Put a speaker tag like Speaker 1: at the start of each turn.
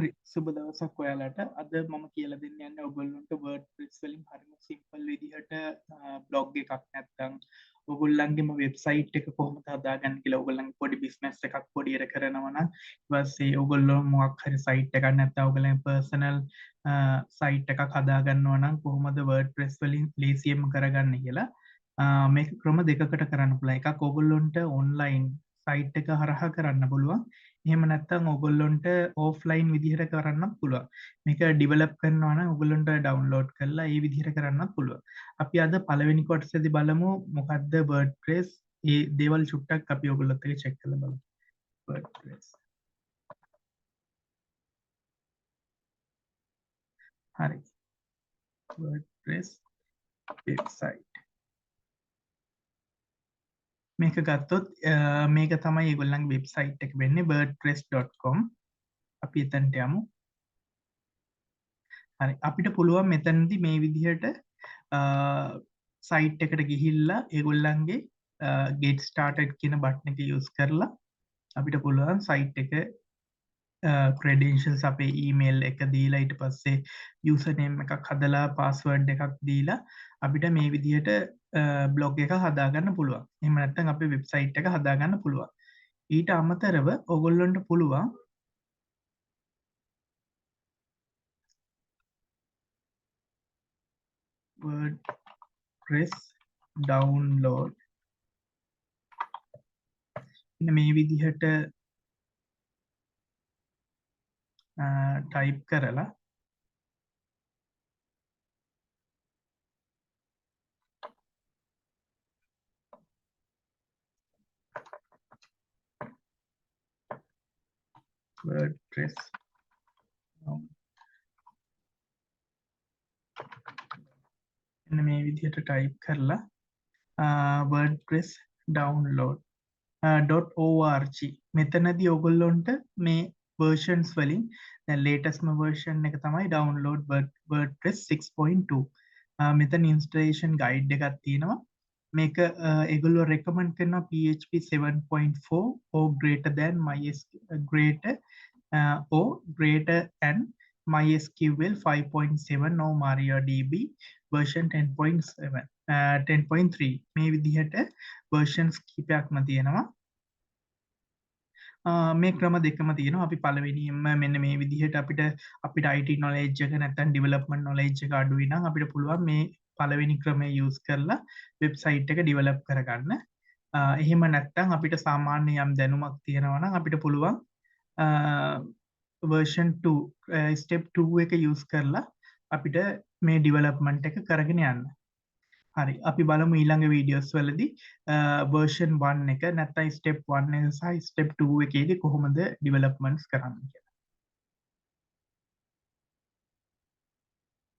Speaker 1: හරි සුබ දවසක් ඔයාලට. අද මම කියලා දෙන්න යන්නේ ඔයගොල්ලන්ට WordPress වලින් හරිම සිම්පල් විදිහට බ්ලොග් එකක් නැත්නම් ඔයගොල්ලන්ගේම වෙබ්සයිට් එක කොහොමද හදාගන්නේ කියලා ඔයගොල්ලන්ගේ පොඩි බිස්නස් එකක් පොඩියට කරනවා නම් ඊට පස්සේ ඔයගොල්ලෝ මොකක් හරි සයිට් එකක් නැත්නම් ඔයගොල්ලන්ගේ පර්සනල් සයිට් එකක් හදාගන්නවා නම් කොහොමද WordPress වලින් ලේසියෙන්ම කරගන්නේ කියලා මේක ක්‍රම දෙකකට කරන්න පුළුවන්. එකක් ඔයගොල්ලන්ට ඔන්ලයින් සයිට් එක හරහා කරන්න පුළුවන්. එහෙම නැත්නම් ඔයගොල්ලන්ට ඔෆ්ලයින් විදිහට කරන්නත් පුළුවන්. මේක ඩෙවලොප් කරනවා නම් ඔයගොල්ලන්ට ඩවුන්ලෝඩ් කරලා ඒ විදිහට කරන්නත් පුළුවන්. අපි අද පළවෙනි කොටසේදී බලමු මොකද්ද WordPress. ඒ දේවල් චුට්ටක් අපි ඔයගොල්ලොත් එක්ක චෙක් කරලා බලමු. WordPress. හරි. WordPress website. මේක ගත්තොත් මේක තමයි ඒගොල්ලන්ගේ වෙබ්සයිට් එක වෙන්නේ wordpress.com. අපි එතනට යමු. හරි අපිට පුළුවන් මෙතනදී මේ විදිහට සයිට් එකට ගිහිල්ලා ඒගොල්ලන්ගේ get started කියන බටන් එක යූස් කරලා අපිට පුළුවන් සයිට් එක credentials අපේ email එක දීලා ඊට පස්සේ user name එකක් හදලා password එකක් දීලා අපිට මේ විදිහට blog එක හදාගන්න පුළුවන්. එහෙම නැත්නම් අපේ website එක හදාගන්න පුළුවන්. ඊට අමතරව ඔයගොල්ලන්ට පුළුවන් WordPress download මේ විදිහට ටයිප් කරලා WordPress මේ විදිහට ටයිප් කරලා WordPress download .org මෙතනදී ඔයගොල්ලන්ට මේ versions වලින් දැන් latest version එක තමයි download WordPress 6.2 මෙතන installation guide එකක් තියෙනවා මේක ඒගොල්ලෝ recommend කරනවා PHP 7.4 or greater than MySQL 5.7 or MariaDB version 10.7 10.3 මේ විදිහට versions කීපයක්ම තියෙනවා මේ ක්‍රම දෙකම තියෙනවා අපි පළවෙනියෙන්ම මෙන්න මේ විදිහට අපිට IT knowledge එක නැත්නම් development knowledge එක අඩුයි නම් අපිට පුළුවන් මේ පළවෙනි ක්‍රමය use කරලා website එක develop කරගන්න. එහෙම නැත්නම් අපිට සාමාන්‍ය යම් දැනුමක් තියෙනවා නම් අපිට පුළුවන් version 2 step 2 එක use කරලා අපිට මේ development එක කරගෙන යන්න. හරි අපි බලමු ඊළඟ වීඩියෝස් වලදී version 1 එක නැත්නම් step 1 එක සහ step 2 එකේදී කොහොමද developments කරන්නේ කියලා.